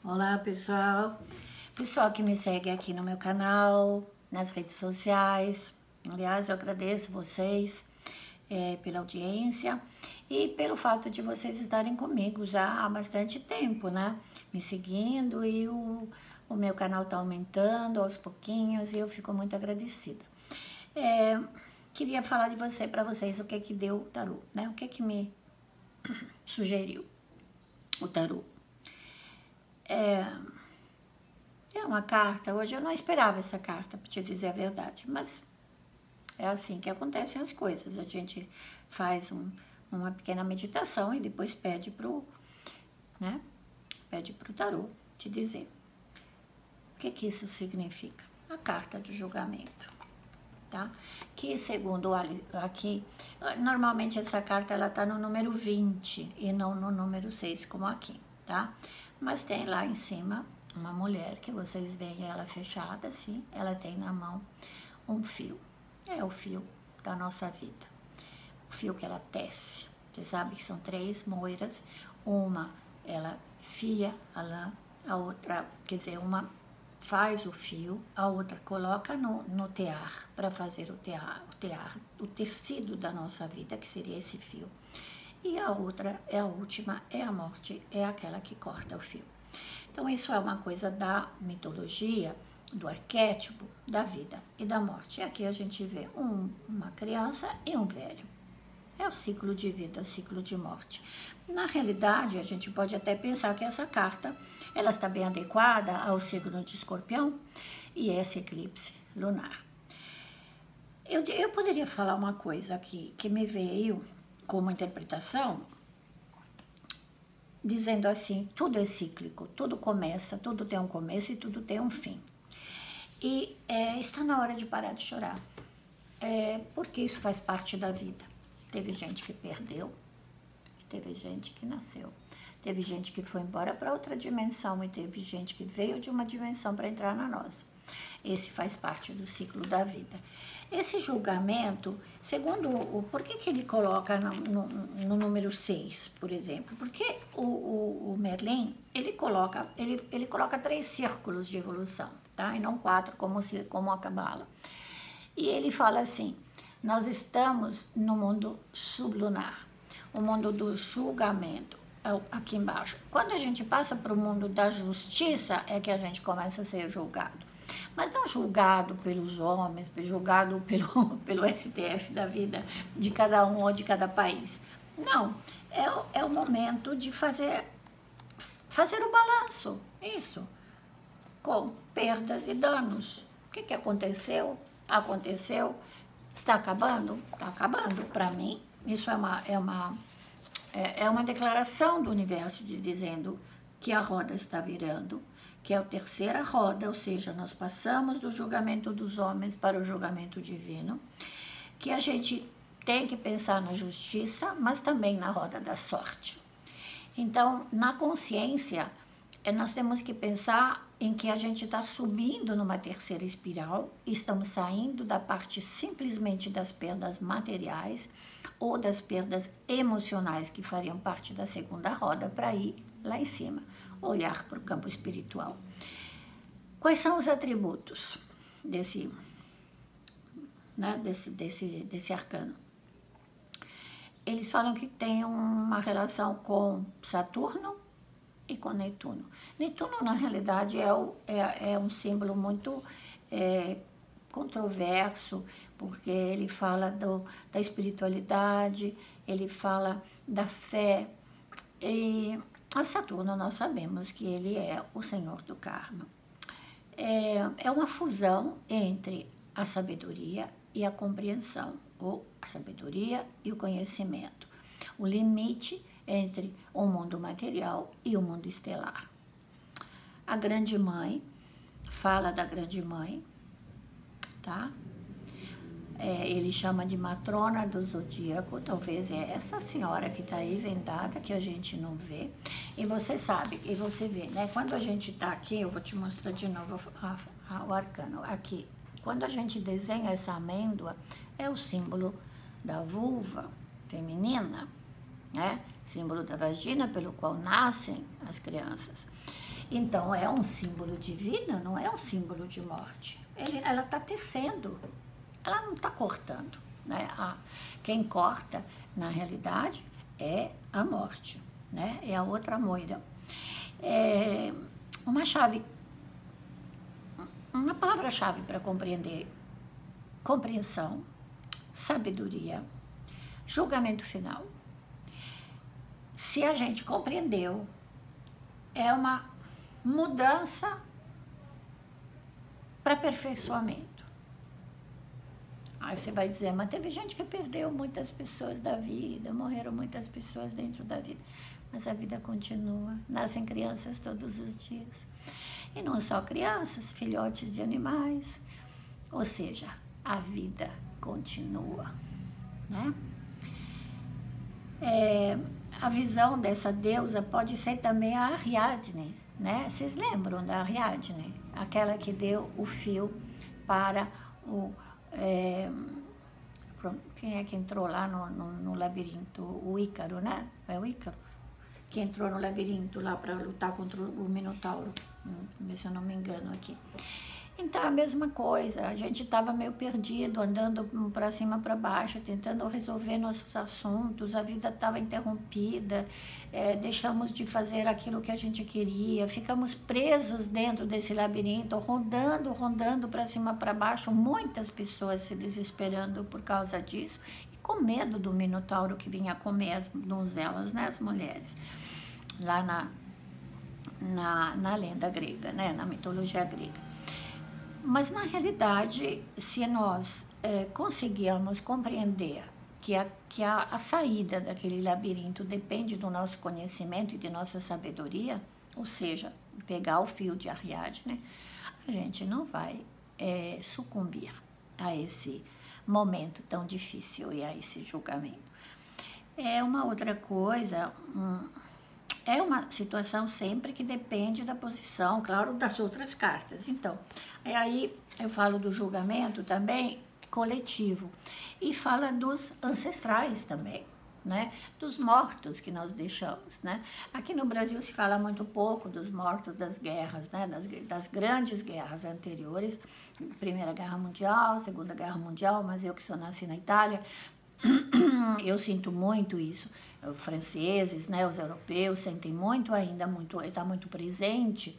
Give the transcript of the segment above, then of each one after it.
Olá, pessoal. Pessoal que me segue aqui no meu canal, nas redes sociais. Aliás, eu agradeço vocês pela audiência e pelo fato de vocês estarem comigo já há bastante tempo, né? Me seguindo e o meu canal tá aumentando aos pouquinhos e eu fico muito agradecida. Queria falar de para vocês o que deu o tarô, né? O que me sugeriu o tarô. É uma carta, hoje eu não esperava essa carta, para te dizer a verdade, mas é assim que acontecem as coisas. A gente faz uma pequena meditação e depois pede pro tarô te dizer. O que isso significa? A carta do julgamento, tá? Que segundo aqui, normalmente essa carta ela tá no número 20 e não no número 6 como aqui, tá? Mas tem lá em cima uma mulher que vocês veem ela fechada assim, ela tem na mão um fio. É o fio da nossa vida, o fio que ela tece. Você sabe que são 3 moiras, uma ela fia a lã, a outra, quer dizer, uma faz o fio, a outra coloca no tear, para fazer o tecido da nossa vida, que seria esse fio. E a outra, a última, é a morte, é aquela que corta o fio. Então isso é uma coisa da mitologia, do arquétipo da vida e da morte. E aqui a gente vê uma criança e um velho. É o ciclo de vida, o ciclo de morte. Na realidade, a gente pode até pensar que essa carta, ela está bem adequada ao signo de Escorpião e esse eclipse lunar. Eu poderia falar uma coisa aqui que me veio como interpretação, dizendo assim, tudo é cíclico, tudo começa, tudo tem um começo e tudo tem um fim. E está na hora de parar de chorar, porque isso faz parte da vida. Teve gente que perdeu, teve gente que nasceu, teve gente que foi embora para outra dimensão e teve gente que veio de uma dimensão para entrar na nossa. Esse faz parte do ciclo da vida. Esse julgamento, segundo por que ele coloca no número 6, por exemplo? Porque o Merlin, ele coloca 3 círculos de evolução, tá? E não 4, como a Cabala. E ele fala assim, nós estamos no mundo sublunar, o mundo do julgamento, aqui embaixo. Quando a gente passa para o mundo da justiça, é que a gente começa a ser julgado. Mas não julgado pelos homens, julgado pelo STF da vida de cada um ou de cada país. Não, é o momento de fazer o balanço, isso, com perdas e danos. O que aconteceu? Aconteceu. Está acabando? Está acabando. Para mim, isso é uma declaração do universo dizendo que a roda está virando, que é a terceira roda, ou seja, nós passamos do julgamento dos homens para o julgamento divino, que a gente tem que pensar na justiça, mas também na roda da sorte. Então, na consciência, nós temos que pensar em que a gente está subindo numa terceira espiral, estamos saindo da parte simplesmente das perdas materiais ou das perdas emocionais que fariam parte da segunda roda para ir lá em cima, olhar para o campo espiritual. Quais são os atributos desse arcano? Eles falam que tem uma relação com Saturno e com Netuno. Netuno, na realidade, é um símbolo muito controverso, porque ele fala da espiritualidade, ele fala da fé. E a Saturno, nós sabemos que ele é o senhor do karma. É uma fusão entre a sabedoria e a compreensão, ou a sabedoria e o conhecimento. O limite entre o mundo material e o mundo estelar. A Grande Mãe, fala da Grande Mãe, tá? Ele chama de matrona do zodíaco, talvez é essa senhora que está aí vendada, que a gente não vê. E você sabe, e você vê, né? Quando a gente está aqui, eu vou te mostrar de novo o arcano. Aqui, quando a gente desenha essa amêndoa, é o símbolo da vulva feminina, né? símbolo da vagina pelo qual nascem as crianças. Então, é um símbolo de vida, não é um símbolo de morte. Ela está tecendo, ela não está cortando, né? Quem corta, na realidade, é a morte, né? É a outra moira. Uma palavra-chave para compreender: compreensão, sabedoria, julgamento final. Se a gente compreendeu, é uma mudança para aperfeiçoamento. Aí você vai dizer, mas teve gente que perdeu muitas pessoas da vida, morreram muitas pessoas dentro da vida. Mas a vida continua, nascem crianças todos os dias. E não só crianças, filhotes de animais. Ou seja, a vida continua, né? A visão dessa deusa pode ser também a Ariadne, né? Vocês lembram da Ariadne? Aquela que deu o fio para o... quem é que entrou lá no labirinto? O Ícaro, né? É o Ícaro que entrou no labirinto lá para lutar contra o Minotauro. Ver se eu não me engano aqui. Então, a mesma coisa, a gente estava meio perdido, andando para cima, para baixo, tentando resolver nossos assuntos, a vida estava interrompida, deixamos de fazer aquilo que a gente queria, ficamos presos dentro desse labirinto, rondando para cima, para baixo, muitas pessoas se desesperando por causa disso, e com medo do Minotauro que vinha comer as donzelas, né, as mulheres, lá na lenda grega, né, na mitologia grega. Mas, na realidade, se nós conseguirmos compreender que a saída daquele labirinto depende do nosso conhecimento e de nossa sabedoria, ou seja, pegar o fio de Ariadne, a gente não vai sucumbir a esse momento tão difícil e a esse julgamento. Uma outra coisa... É uma situação sempre que depende da posição, claro, das outras cartas. Então, aí eu falo do julgamento também coletivo e fala dos ancestrais também, né? Dos mortos que nós deixamos, né? Aqui no Brasil se fala muito pouco dos mortos das guerras, né? Das grandes guerras anteriores, Primeira Guerra Mundial, Segunda Guerra Mundial, mas eu que sou nasci na Itália, eu sinto muito isso. Os franceses, né, os europeus sentem muito ainda, está muito presente,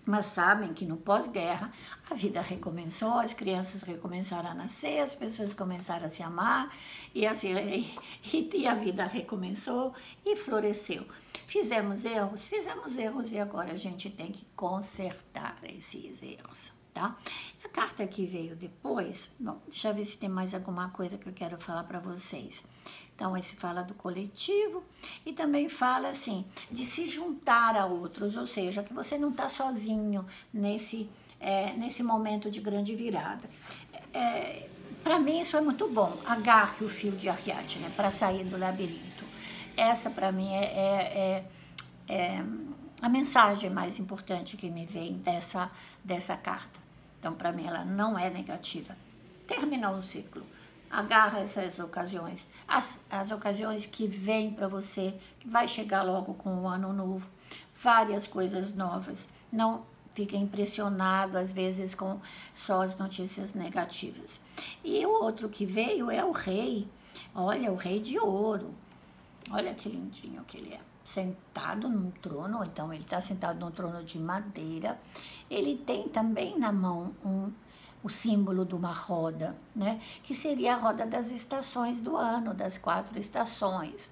mas sabem que no pós-guerra a vida recomeçou, as crianças recomeçaram a nascer, as pessoas começaram a se amar, e a vida recomeçou e floresceu. Fizemos erros e agora a gente tem que consertar esses erros, tá? A carta que veio depois, bom, deixa eu ver se tem mais alguma coisa que eu quero falar para vocês. Então, esse fala do coletivo e também fala, assim, de se juntar a outros, ou seja, que você não está sozinho nesse momento de grande virada. Para mim, isso é muito bom. Agarre o fio de Ariadne, né, para sair do labirinto. Essa, para mim, é a mensagem mais importante que me vem dessa carta. Então, para mim, ela não é negativa. Terminou um ciclo. Agarra essas ocasiões, as ocasiões que vêm para você, que vai chegar logo com o ano novo, várias coisas novas. Não fique impressionado, às vezes, com só as notícias negativas. E o outro que veio é o rei. Olha, o rei de ouro. Olha que lindinho que ele é. Sentado num trono, então ele está sentado num trono de madeira. Ele tem também na mão o símbolo de uma roda, né? Que seria a roda das estações do ano, das 4 estações.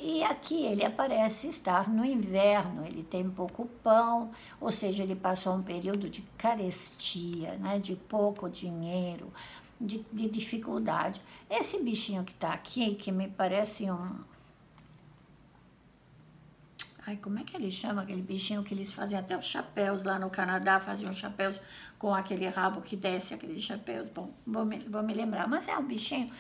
E aqui ele aparece estar no inverno, ele tem pouco pão, ou seja, ele passou um período de carestia, né? De pouco dinheiro, de dificuldade. Esse bichinho que está aqui, que me parece Ai, como é que ele chama aquele bichinho que eles fazem até os chapéus lá no Canadá, faziam chapéus com aquele rabo que desce, aquele chapéu, bom, vou me lembrar, mas é um bichinho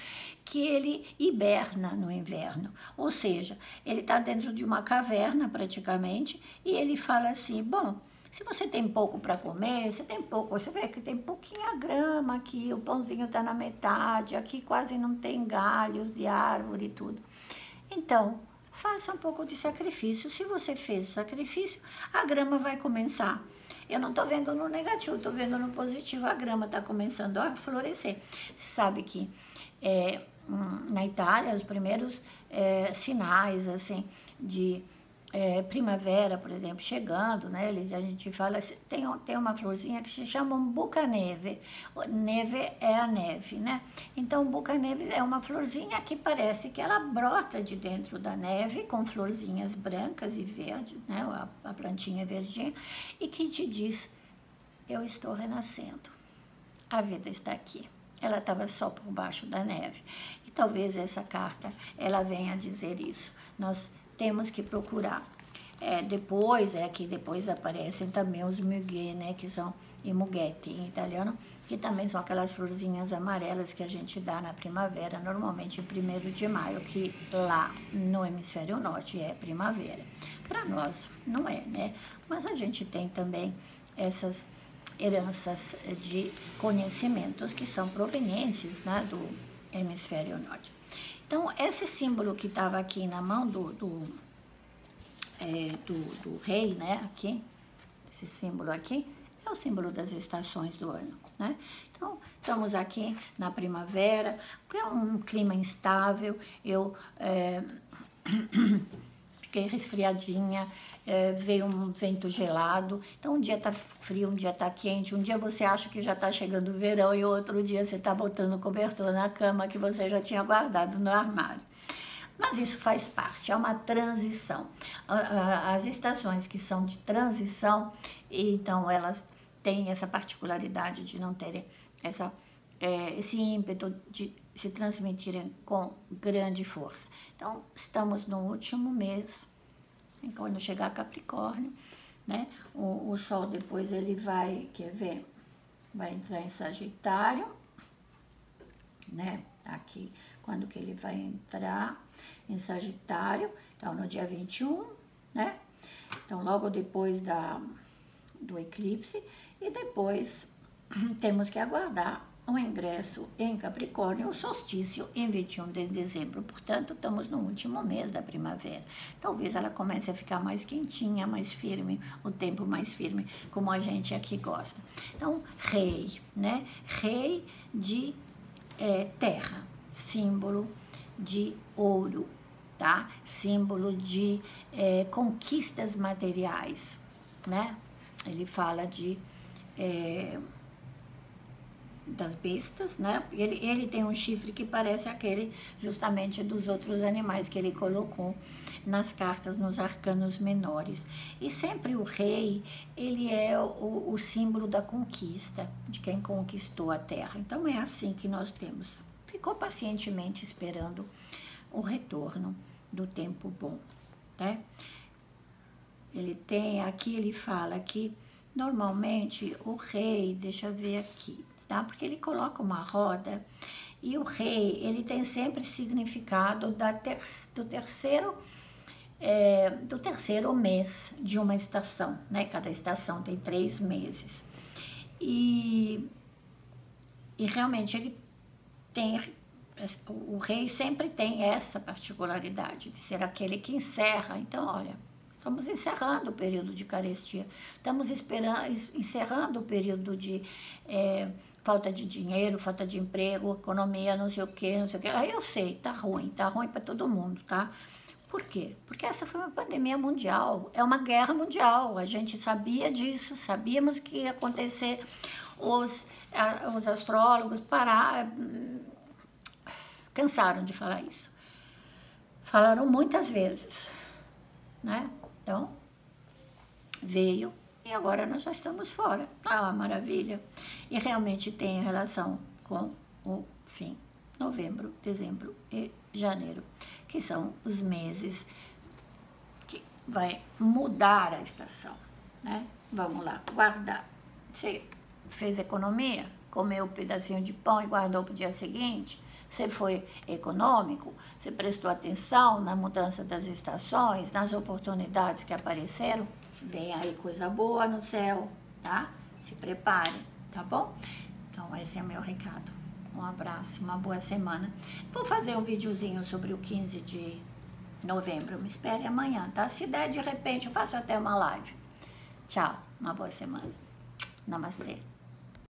que ele hiberna no inverno, ou seja, ele está dentro de uma caverna praticamente, e ele fala assim, bom, se você tem pouco para comer, você vê que tem pouquinha grama aqui, o pãozinho está na metade, aqui quase não tem galhos de árvore e tudo. Então, faça um pouco de sacrifício. Se você fez o sacrifício, a grama vai começar. Eu não estou vendo no negativo, estou vendo no positivo. A grama está começando a florescer. Você sabe que na Itália, os primeiros sinais assim de primavera, por exemplo, chegando, né? A gente fala, tem uma florzinha que se chama buca-neve. Neve é a neve, né? Então, buca-neve é uma florzinha que parece que ela brota de dentro da neve, com florzinhas brancas e verdes, né? A plantinha verdinha, e que te diz, eu estou renascendo, a vida está aqui. Ela estava só por baixo da neve. E talvez essa carta, ela venha dizer isso. Nós temos que procurar. Depois aparecem também os mughe, né, que são i mughetti em italiano, que também são aquelas florzinhas amarelas que a gente dá na primavera, normalmente em 1º de maio, que lá no hemisfério norte é primavera. Para nós não é, né? Mas a gente tem também essas heranças de conhecimentos que são provenientes, né, do hemisfério norte. Então, esse símbolo que estava aqui na mão do rei, né, aqui, esse símbolo aqui, é o símbolo das estações do ano, né? Então, estamos aqui na primavera, que é um clima instável, eu fiquei resfriadinha, veio um vento gelado, então um dia tá frio, um dia tá quente, um dia você acha que já tá chegando o verão e outro dia você tá botando o cobertor na cama que você já tinha guardado no armário. Mas isso faz parte, é uma transição. As estações que são de transição, então elas têm essa particularidade de não terem esse ímpeto de se transmitirem com grande força. Então, estamos no último mês, quando chegar Capricórnio, né? O Sol depois ele vai, vai entrar em Sagitário, né? Aqui, quando que ele vai entrar em Sagitário, então no dia 21, né? Então logo depois do eclipse, e depois temos que aguardar o ingresso em Capricórnio, o solstício em 21 de dezembro, portanto estamos no último mês da primavera. Talvez ela comece a ficar mais quentinha, mais firme, o tempo mais firme, como a gente aqui gosta. Então, rei, né? Rei de terra, símbolo de ouro, tá? Símbolo de conquistas materiais, né? Ele fala das bestas, né? Ele tem um chifre que parece aquele justamente dos outros animais que ele colocou nas cartas, nos arcanos menores. E sempre o rei, ele é o símbolo da conquista, de quem conquistou a terra. Então é assim que nós temos. Ficou pacientemente esperando o retorno do tempo bom, né? Ele fala que normalmente o rei, deixa eu ver aqui, tá? Porque ele coloca uma roda e o rei, ele tem sempre significado do terceiro mês de uma estação, né? Cada estação tem 3 meses. E realmente o rei sempre tem essa particularidade de ser aquele que encerra. Então, olha, estamos encerrando o período de carestia, estamos encerrando o período de falta de dinheiro, falta de emprego, economia, não sei o que. Aí eu sei, tá ruim para todo mundo, tá? Por quê? Porque essa foi uma pandemia mundial, é uma guerra mundial, a gente sabia disso, sabíamos que ia acontecer, os astrólogos cansaram de falar isso, falaram muitas vezes, né? Então, veio e agora nós já estamos fora. Ah, uma maravilha. E realmente tem relação com o fim. Novembro, dezembro e janeiro, que são os meses que vai mudar a estação, né? Vamos lá, guardar. Você fez economia, comeu um pedacinho de pão e guardou para o dia seguinte? Você foi econômico? Você prestou atenção na mudança das estações, nas oportunidades que apareceram? Vem aí coisa boa no céu, tá? Se prepare, tá bom? Então, esse é meu recado. Um abraço, uma boa semana. Vou fazer um videozinho sobre o 15 de novembro. Me espere amanhã, tá? Se der, de repente, eu faço até uma live. Tchau, uma boa semana. Namastê.